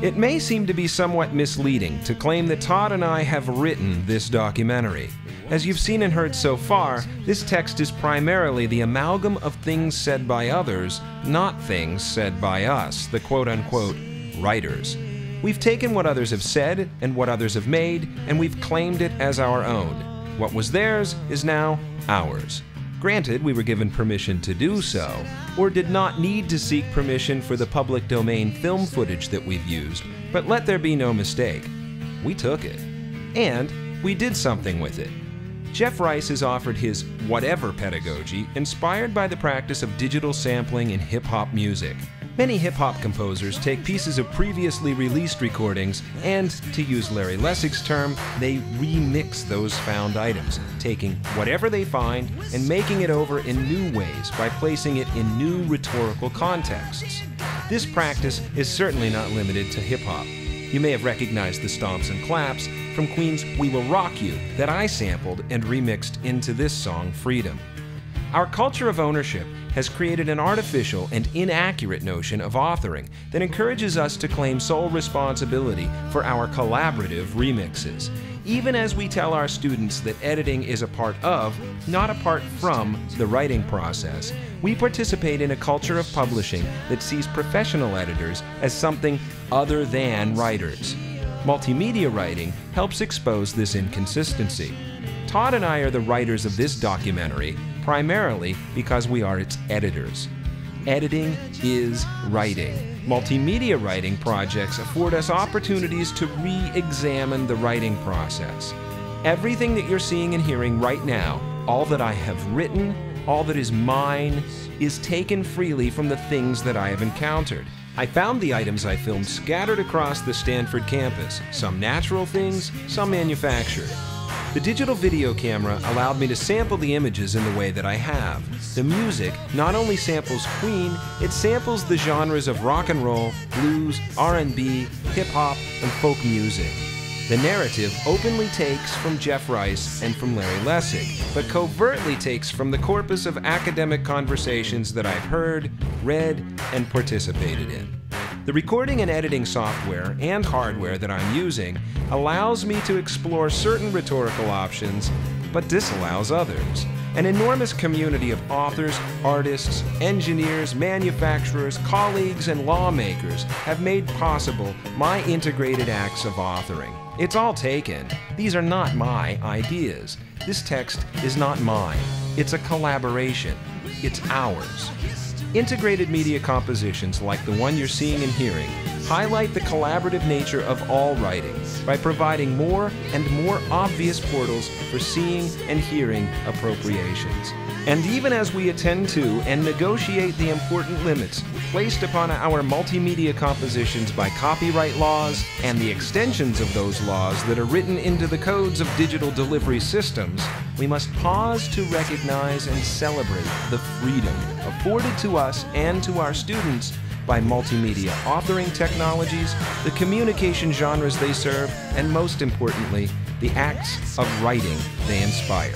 It may seem to be somewhat misleading to claim that Todd and I have written this documentary. As you've seen and heard so far, this text is primarily the amalgam of things said by others, not things said by us, the quote-unquote writers. We've taken what others have said and what others have made, and we've claimed it as our own. What was theirs is now ours. Granted, we were given permission to do so, or did not need to seek permission for the public domain film footage that we've used, but let there be no mistake. We took it. And we did something with it. Jeff Rice has offered his whatever pedagogy inspired by the practice of digital sampling in hip-hop music. Many hip-hop composers take pieces of previously released recordings and, to use Larry Lessig's term, they remix those found items, taking whatever they find and making it over in new ways by placing it in new rhetorical contexts. This practice is certainly not limited to hip-hop. You may have recognized the stomps and claps from Queen's We Will Rock You that I sampled and remixed into this song, Freedom. Our culture of ownership has created an artificial and inaccurate notion of authoring that encourages us to claim sole responsibility for our collaborative remixes, even as we tell our students that editing is a part of, not apart from, the writing process. We participate in a culture of publishing that sees professional editors as something other than writers. Multimedia writing helps expose this inconsistency. Todd and I are the writers of this documentary primarily because we are its editors. Editing is writing. Multimedia writing projects afford us opportunities to re-examine the writing process. Everything that you're seeing and hearing right now, all that I have written, all that is mine, is taken freely from the things that I have encountered. I found the items I filmed scattered across the Stanford campus, some natural things, some manufactured. The digital video camera allowed me to sample the images in the way that I have. The music not only samples Queen, it samples the genres of rock and roll, blues, R&B, hip-hop, and folk music. The narrative openly takes from Jeff Rice and from Larry Lessig, but covertly takes from the corpus of academic conversations that I've heard, read, and participated in. The recording and editing software and hardware that I'm using allows me to explore certain rhetorical options, but disallows others. An enormous community of authors, artists, engineers, manufacturers, colleagues, and lawmakers have made possible my integrated acts of authoring. It's all taken. These are not my ideas. This text is not mine. It's a collaboration. It's ours. Integrated media compositions like the one you're seeing and hearing highlight the collaborative nature of all writing by providing more and more obvious portals for seeing and hearing appropriations. And even as we attend to and negotiate the important limits placed upon our multimedia compositions by copyright laws and the extensions of those laws that are written into the codes of digital delivery systems, we must pause to recognize and celebrate the freedom afforded to us and to our students by multimedia authoring technologies, the communication genres they serve, and most importantly, the acts of writing they inspire.